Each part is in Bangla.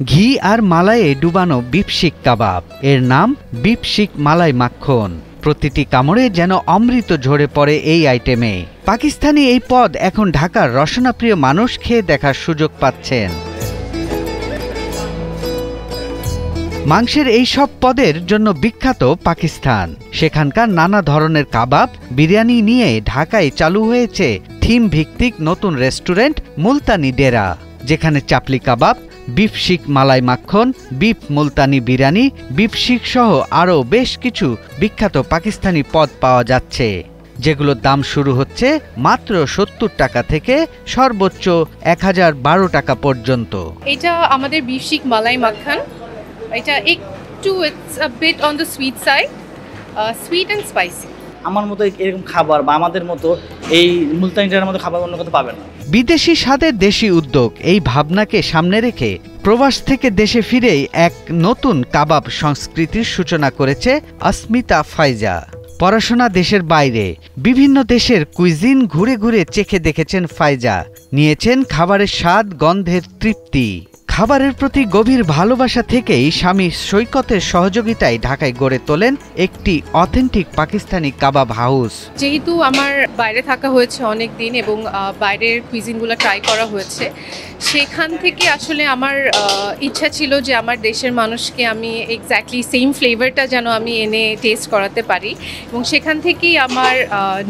ঘি আর মালাইয়ে ডুবানো বিফ শিক কাবাব, এর নাম বিফ শিক মালাই মাখন। প্রতিটি কামড়ে যেন অমৃত ঝরে পড়ে এই আইটেমে। পাকিস্তানি এই পদ এখন ঢাকার রসনাপ্রিয় মানুষ খেয়ে দেখার সুযোগ পাচ্ছেন। মাংসের এই সব পদের জন্য বিখ্যাত পাকিস্তান। সেখানকার নানা ধরনের কাবাব, বিরিয়ানি নিয়ে ঢাকায় চালু হয়েছে থিম ভিত্তিক নতুন রেস্টুরেন্ট মুলতানি ডেরা, যেখানে চাপলি কাবাব, বিফ শিক মালাই মাখন, বিফ মুলতানি বিরিয়ানি, বিফ শিক সহ আরও বেশ কিছু বিখ্যাত পাকিস্তানি পদ পাওয়া যাচ্ছে, যেগুলোর দাম শুরু হচ্ছে মাত্র ৭০ টাকা থেকে সর্বোচ্চ ১০১২ টাকা পর্যন্ত। এটা আমাদের বিফ শিক মালাই মাখন। এটা একটু it's a bit on the sweet side, sweet and spicy. আমার মতো এরকম খাবার বা আমাদের মতো এই মুলতানি ডেরার মতো খাবার অন্য কোথাও পাবেন না। বিদেশি স্বাদের দেশি উদ্যোগ, এই ভাবনাকে সামনে রেখে প্রবাস থেকে দেশে ফিরেই এক নতুন কাবাব সংস্কৃতির সূচনা করেছে আসমিতা ফাইজা। পড়াশোনা দেশের বাইরে, বিভিন্ন দেশের কুইজিন ঘুরে ঘুরে চেখে দেখেছেন ফাইজা, নিয়েছেন খাবারের স্বাদ, গন্ধের তৃপ্তি। খাবারের প্রতি গভীর ভালোবাসা থেকেই স্বামী সৈকতের সহযোগিতায় ঢাকায় গড়ে তোলেন একটি অথেন্টিক পাকিস্তানি কাবাব হাউস। যেহেতু আমার বাইরে থাকা হয়েছে অনেক দিন এবং বাইরের কুইজিনগুলো ট্রাই করা হয়েছে, সেখান থেকে আসলে আমার ইচ্ছা ছিল যে আমার দেশের মানুষকে আমি এক্স্যাক্টলি সেম ফ্লেভারটা যেন আমি এনে টেস্ট করাতে পারি, এবং সেখান থেকেই আমার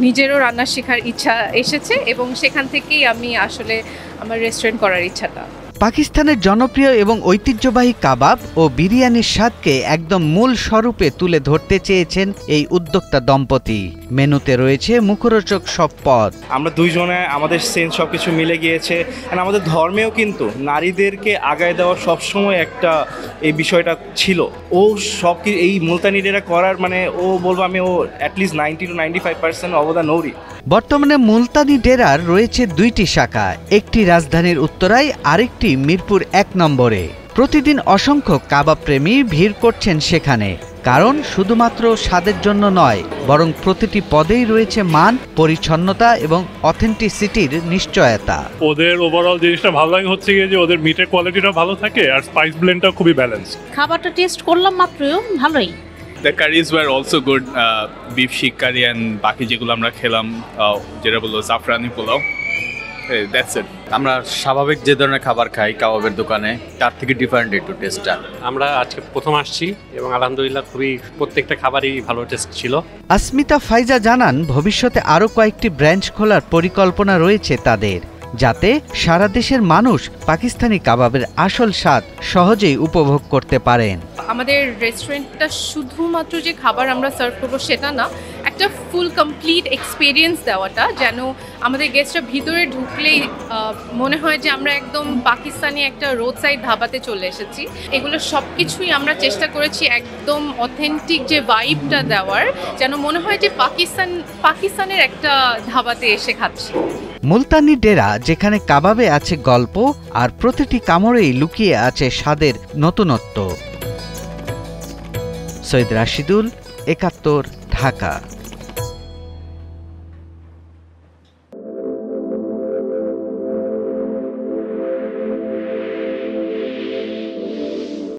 নিজেরও রান্না শেখার ইচ্ছা এসেছে এবং সেখান থেকেই আমি আসলে আমার রেস্টুরেন্ট করার ইচ্ছাটা। পাকিস্তানের জনপ্রিয় এবং ঐতিহ্যবাহী কাবাব ও বিরিয়ানির স্বাদকে একদম মূল স্বরূপে তুলে ধরতে চেয়েছেন এই উদ্যোক্তা দম্পতি। মেনুতে রয়েছে মুখরোচক সব পদ। আমরা দুইজনে আমাদের সেন্স সবকিছু মিলে গিয়েছে। আমাদের ধর্মেও কিন্তু নারীদেরকে আগায় দেওয়া সবসময় একটা এই বিষয়টা ছিল। ও সব এই মুলতানি ডেরা করার মানে ও বলবো আমি ও অ্যাটলিস্ট 90 to 95% অবদান ওরই। বর্তমানে মুলতানি ডেরার রয়েছে 2টি শাখা, একটি রাজধানীর উত্তরায়, আরেকটি মিরপুর 1 নম্বরে। প্রতিদিন অসংখ্য কাবাব প্রেমী ভিড় করছেন সেখানে, কারণ শুধুমাত্র স্বাদের জন্য নয়, বরং প্রতিটি পদেই রয়েছে মান, পরিচ্ছন্নতা এবং অথেন্টিসিটির নিশ্চয়তা। ওদের ওভারঅল জিনিসটা ভালো লাগে হচ্ছে যে ওদের মিটের কোয়ালিটিটা ভালো থাকে আর স্পাইস ব্লেন্ডটা খুবই ব্যালেন্স। খাবারটা টেস্ট করলাম মাত্র, ভালোই। The curries were also good, beef sheikh curry and বাকি যেগুলো আমরা খেলাম যেটা বললো জাফরানি পোলাও, দ্যাটস ইট। আমরা স্বাভাবিক যে ধরনের খাবার খাই কাবাবের দোকানে, তার থেকে ডিফারেন্ট একটু টেস্টটা। আমরা আজকে প্রথম আসছি এবং আলহামদুলিল্লাহ খুবই প্রত্যেকটা খাবারই ভালো টেস্ট ছিল। আসমিতা ফাইজা জানান ভবিষ্যতে আরও কয়েকটি ব্রাঞ্চ খোলার পরিকল্পনা রয়েছে তাদের, যাতে সারা দেশের মানুষ পাকিস্তানি কাবাবের আসল স্বাদ সহজেই উপভোগ করতে পারেন। আমাদের রেস্টুরেন্টটা শুধুমাত্র যে খাবার আমরা সার্ভ করবো সেটা না, একটা ফুল কমপ্লিট এক্সপিরিয়েন্স দেওয়াটা, যেন আমাদের গেস্টরা ভিতরে ঢুকলেই মনে হয় যে আমরা একদম পাকিস্তানি একটা রোড সাইড ধাবাতে চলে এসেছি। এগুলো সব কিছুই আমরা চেষ্টা করেছি একদম অথেন্টিক যে ভাইবটা দেওয়ার, যেন মনে হয় যে পাকিস্তানের একটা ধাবাতে এসে খাচ্ছি। মুলতানি ডেরা, যেখানে কাবাবে আছে গল্প আর প্রতিটি কামড়েই লুকিয়ে আছে স্বাদের নতুনত্ব। সৈয়দ রাশিদুল, ৭১, ঢাকা।